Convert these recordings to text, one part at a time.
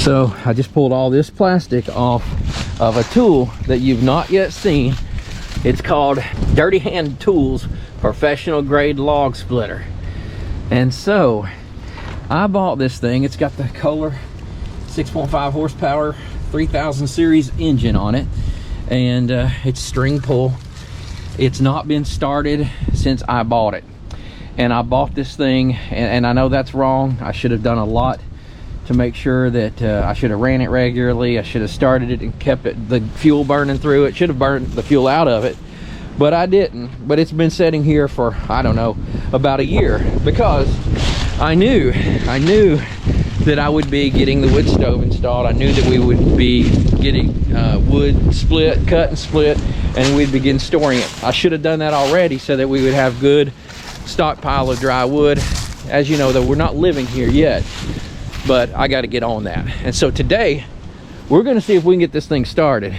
So I just pulled all this plastic off of a tool that you've not yet seen. It's called Dirty Hand Tools Professional Grade Log Splitter. And so I bought this thing. It's got the Kohler 6.5 horsepower 3000 series engine on it, and it's string pull. It's not been started since I bought it, and I bought this thing, and I know that's wrong. I should have done a lot to make sure that I should have ran it regularly. I should have started it and kept the fuel burning through it. Should have burned the fuel out of it, but I didn't. But it's been sitting here for, I don't know, about a year, because I knew that I would be getting the wood stove installed. I knew that we would be getting wood split, cut and split, and we'd begin storing it. I should have done that already so that we would have good stockpile of dry wood. As you know, though, we're not living here yet, but I got to get on that. And so today we're going to see if we can get this thing started.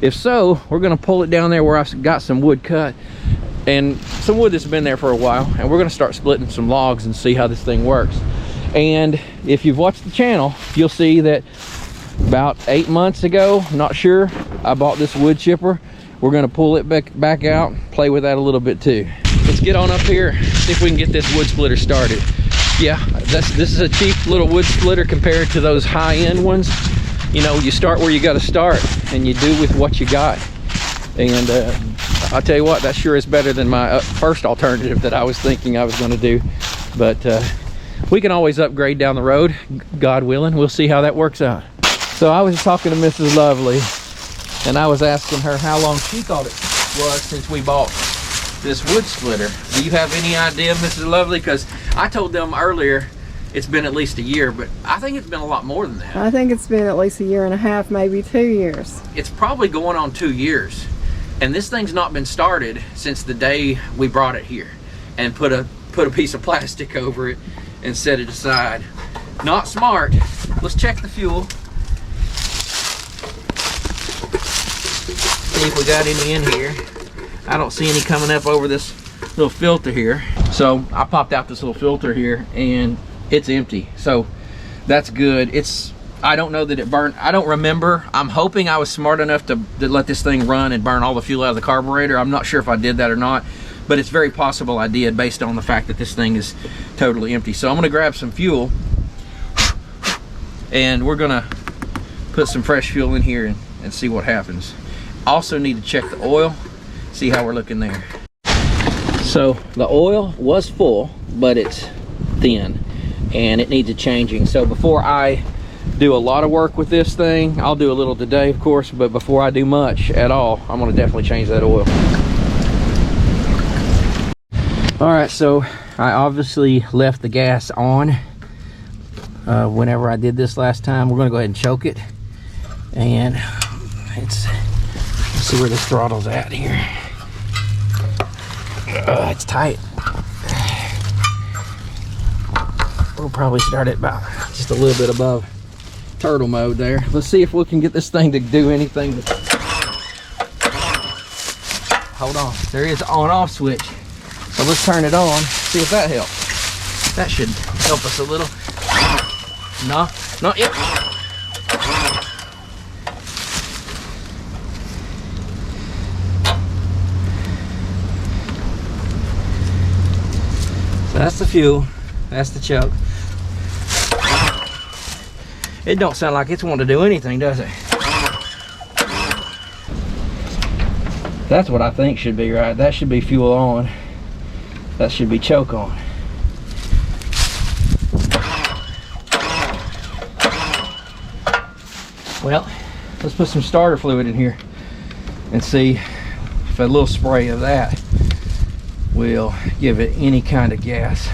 If so, we're going to pull it down there where I've got some wood cut and some wood that's been there for a while, and we're going to start splitting some logs and see how this thing works. And if you've watched the channel, you'll see that about 8 months ago, I'm not sure, I bought this wood chipper. We're going to pull it back out, play with that a little bit too. Let's get on up here, see if we can get this wood splitter started. Yeah, this is a cheap little wood splitter compared to those high-end ones. You know, you start where you got to start, and you do with what you got. And I'll tell you what, that sure is better than my first alternative that I was thinking I was going to do. But we can always upgrade down the road, God willing. We'll see how that works out. So I was talking to Mrs. Lovely, and I was asking her how long she thought it was since we bought this wood splitter. Do you have any idea, Mrs. Lovely? Because I told them earlier it's been at least a year, but I think it's been a lot more than that. I think it's been at least a year and a half, maybe 2 years. It's probably going on 2 years. And this thing's not been started since the day we brought it here and put a piece of plastic over it and set it aside. Not smart. Let's check the fuel. See if we got any in here. I don't see any coming up over this little filter here. So I popped out this little filter here and it's empty. So that's good. I don't know that it burned. I don't remember. I'm hoping I was smart enough to let this thing run and burn all the fuel out of the carburetor. I'm not sure if I did that or not, but it's very possible I did based on the fact that this thing is totally empty. So I'm gonna grab some fuel and we're gonna put some fresh fuel in here and see what happens. Also need to check the oil, see how we're looking there. So the oil was full, but it's thin and it needs a changing. So before I do a lot of work with this thing, I'll do a little today of course, but before I do much at all, I'm gonna definitely change that oil. All right, so I obviously left the gas on whenever I did this last time. We're gonna go ahead and choke it, and let's see where this throttle's at here. It's tight. We'll probably start it about just a little bit above turtle mode there. Let's see if we can get this thing to do anything. Hold on, there is an on-off switch. So let's turn it on, see if that helps. That should help us a little. No, not yet. So that's the fuel, that's the choke. It don't sound like it's wanting to do anything, does it? That's what I think should be right. That should be fuel on. That should be choke on. Well, let's put some starter fluid in here and see if a little spray of that will give it any kind of gas.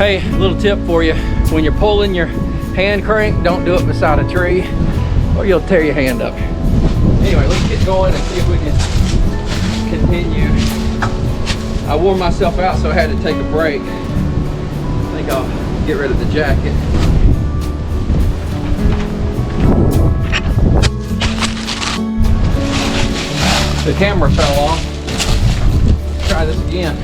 Hey, little tip for you. When you're pulling your hand crank, don't do it beside a tree or you'll tear your hand up. Anyway, let's get going and see if we can continue. I wore myself out, so I had to take a break. I think I'll get rid of the jacket. The camera fell off. Let's try this again.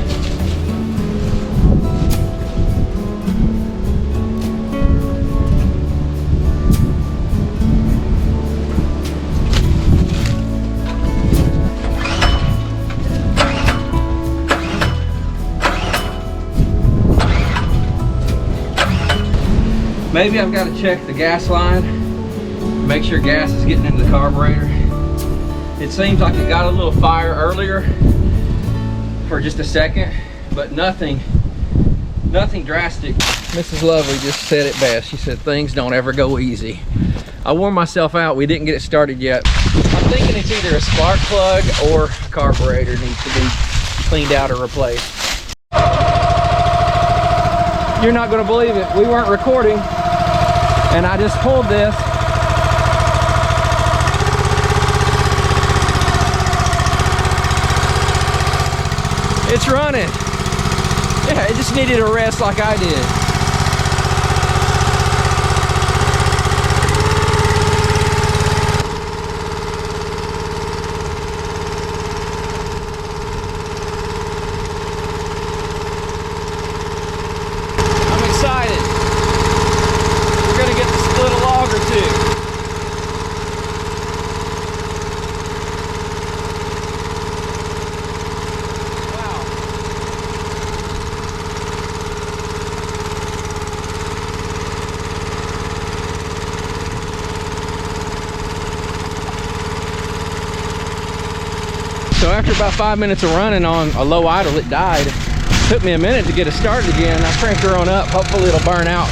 Maybe I've got to check the gas line, make sure gas is getting into the carburetor. It seems like it got a little fire earlier for just a second, but nothing drastic. Mrs. Lovely just said it best. She said things don't ever go easy. I wore myself out. We didn't get it started yet. I'm thinking it's either a spark plug or a carburetor needs to be cleaned out or replaced. You're not going to believe it. We weren't recording and I just pulled this. It's running. Yeah, it just needed a rest like I did. I'm excited. We're gonna get to split a log or two. So after about 5 minutes of running on a low idle, it died. Took me a minute to get it started again. I cranked her on up. Hopefully it'll burn out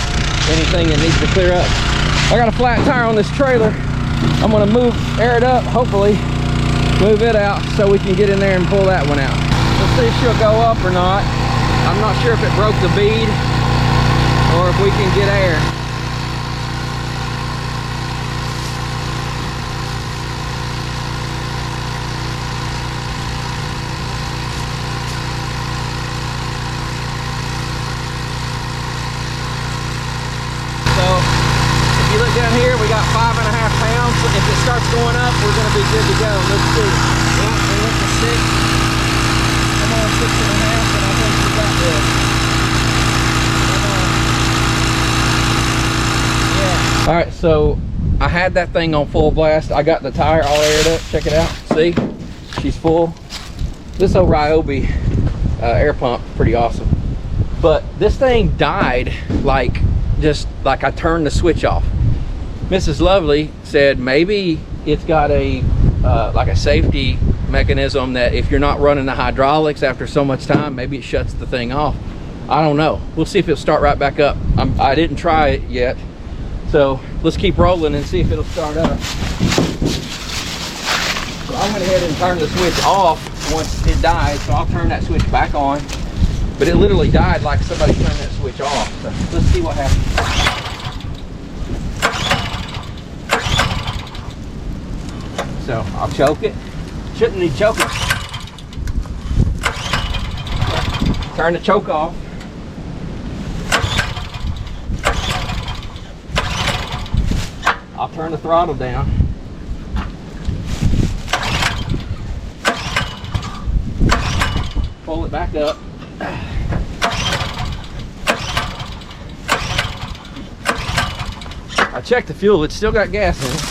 anything that needs to clear up. I got a flat tire on this trailer. I'm gonna air it up, hopefully move it out so we can get in there and pull that one out. Let's see if she'll go up or not. I'm not sure if it broke the bead or if we can get air. Down here we got 5.5 pounds. If it starts going up, we're going to be good to go. Let's see. Yeah, we went to 6. I'm on 6.5, and I think we got this. Yeah. All right, so I had that thing on full blast. I got the tire all aired up. Check it out. See, she's full. This old Ryobi air pump, pretty awesome. But this thing died just like I turned the switch off. Mrs. Lovely said maybe it's got a like a safety mechanism that if you're not running the hydraulics after so much time, maybe it shuts the thing off. I don't know. We'll see if it'll start right back up. I didn't try it yet, so let's keep rolling and see if it'll start up. So I went ahead and turned the switch off once it died, so I'll turn that switch back on. But it literally died like somebody turned that switch off. So let's see what happens. So I'll choke it. Shouldn't need choking. Turn the choke off. I'll turn the throttle down. Pull it back up. I checked the fuel, it's still got gas in it.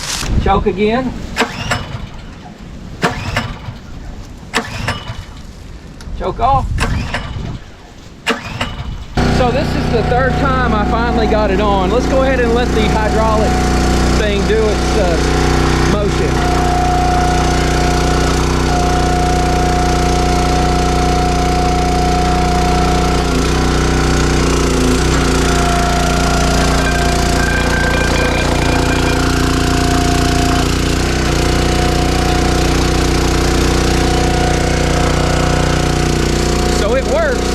Choke again. Choke off. So this is the third time I finally got it on. Let's go ahead and let the hydraulic thing do its motion. So it works.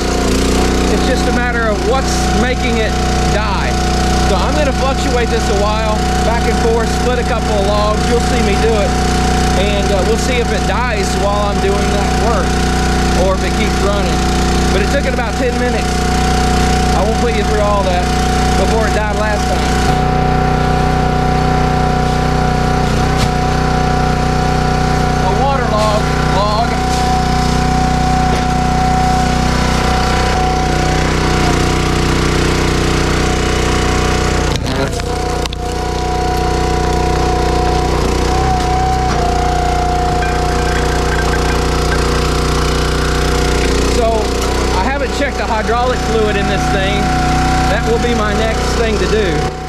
It's just a matter of what's making it die. So I'm gonna fluctuate this a while, back and forth, split a couple of logs. You'll see me do it. And we'll see if it dies while I'm doing that work, or if it keeps running. But it took it about 10 minutes. I won't put you through all that before it died last time. Check the hydraulic fluid in this thing. That will be my next thing to do.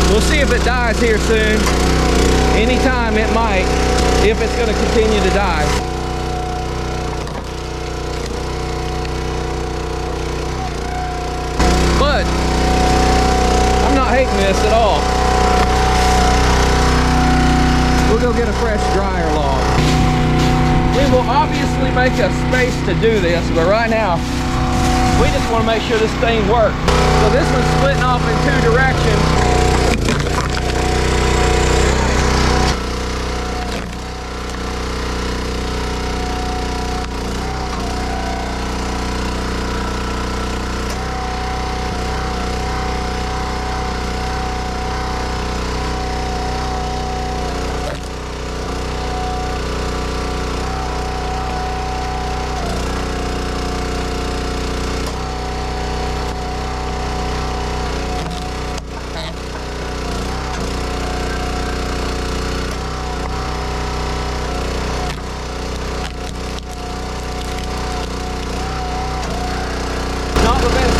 We'll see if it dies here soon. Anytime it might, if it's going to continue to die. But I'm not hating this at all. We'll go get a fresh dryer log. We will obviously make a space to do this, but right now we just want to make sure this thing works. So this one's splitting off in two directions.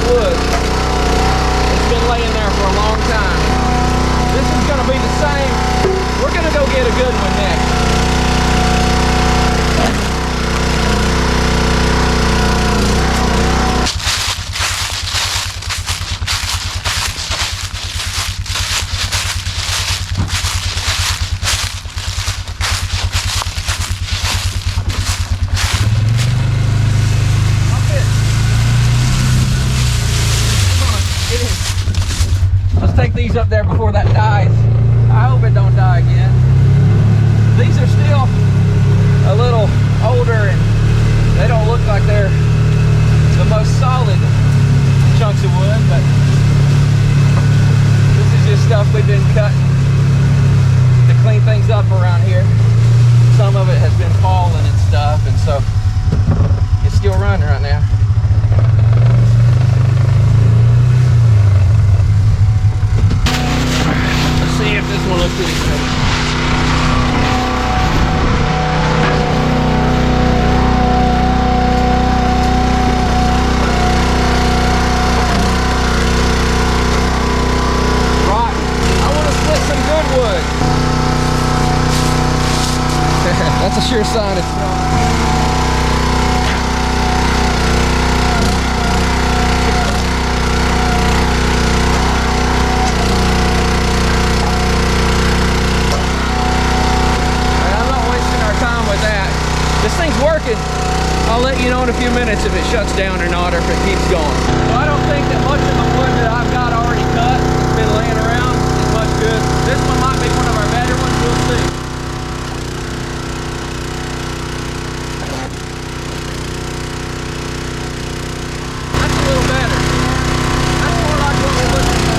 Wood. It's been laying there for a long time. This is going to be the same. We're going to go get a good one next. Take these up there before that dies. I hope it don't die again. These are still a little older and they don't look like they're the most solid chunks of wood, but this is just stuff we've been cutting to clean things up around here. Some of it has been falling and stuff, and so it's still running. sign it's wrong. I'm not wasting our time with that. This thing's working. I'll let you know in a few minutes if it shuts down or not, or if it keeps going. So I don't think that much of the wood that I've got already cut, it's been laying around, is much good. This one might be one of our better ones, we'll see. That's a little better. That's more like what we're looking for.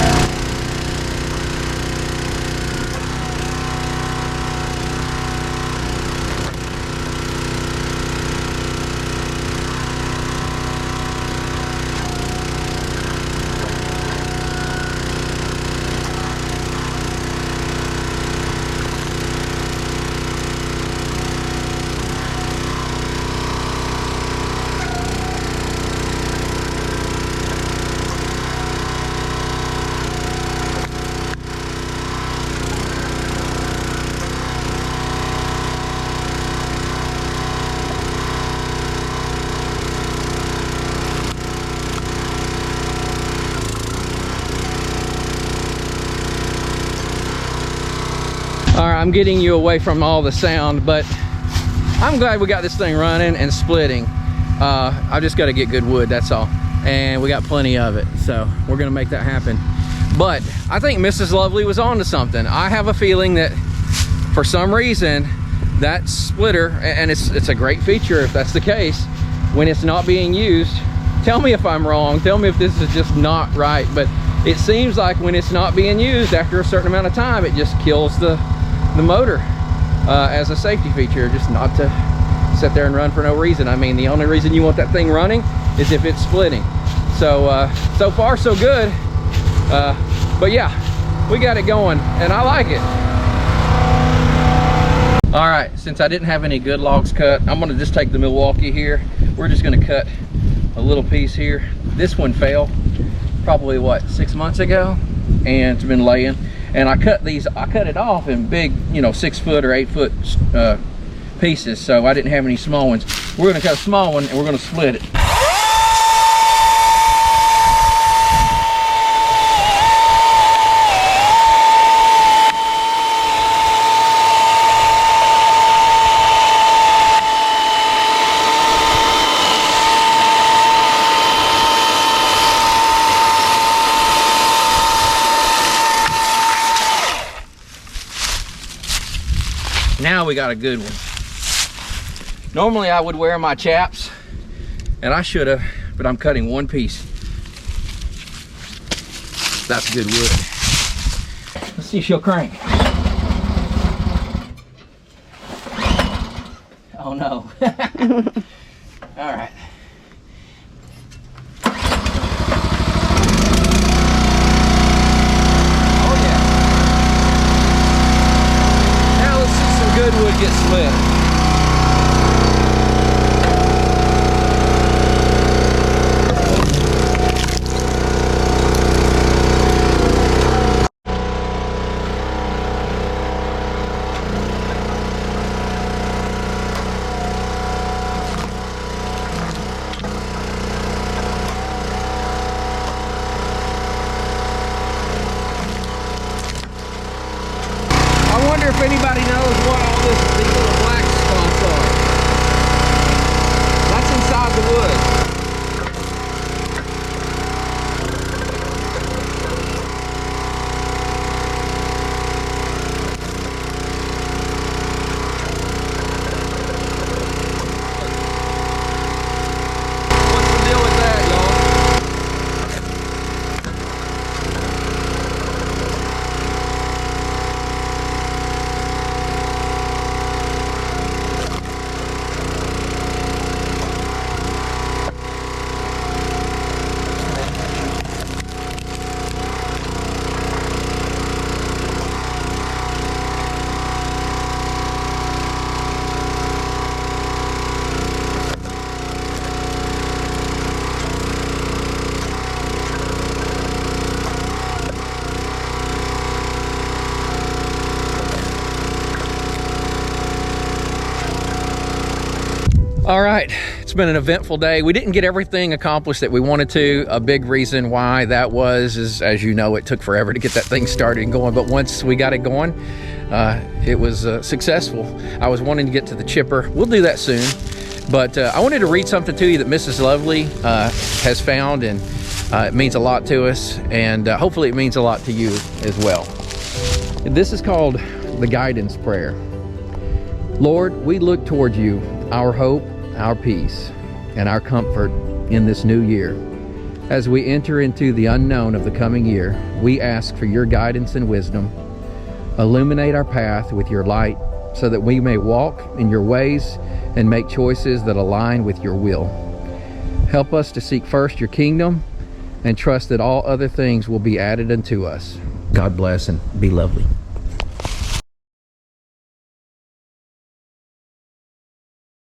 All right, I'm getting you away from all the sound, but I'm glad we got this thing running and splitting. I just got to get good wood, that's all. And we got plenty of it, so we're gonna make that happen. But I think Mrs. Lovely was onto something. I have a feeling that for some reason, that splitter, and it's a great feature if that's the case, when it's not being used, tell me if I'm wrong, tell me if this is just not right, but it seems like when it's not being used after a certain amount of time, it just kills the motor as a safety feature, just not to sit there and run for no reason. I mean, the only reason you want that thing running is if it's splitting. So so far so good, but yeah, we got it going and I like it. All right, since I didn't have any good logs cut, I'm gonna just take the Milwaukee here. We're just gonna cut a little piece here. This one fell probably what, 6 months ago, and it's been laying. And I cut it off in big, you know, 6 foot or 8 foot pieces, so I didn't have any small ones. We're gonna cut a small one and we're gonna split it. Now we got a good one. Normally I would wear my chaps, and I should have, but I'm cutting one piece. That's good wood. Let's see if she'll crank. Oh no. All right. Good wood gets split. All right, it's been an eventful day. We didn't get everything accomplished that we wanted to. A big reason why that is, as you know, it took forever to get that thing started and going, but once we got it going, it was successful. I was wanting to get to the chipper. We'll do that soon, but I wanted to read something to you that Mrs. Lovely has found, and it means a lot to us, and hopefully it means a lot to you as well. This is called the guidance prayer. Lord, we look toward you, our hope, our peace, and our comfort in this new year. As we enter into the unknown of the coming year, we ask for your guidance and wisdom. Illuminate our path with your light so that we may walk in your ways and make choices that align with your will. Help us to seek first your kingdom and trust that all other things will be added unto us. God bless and be lovely.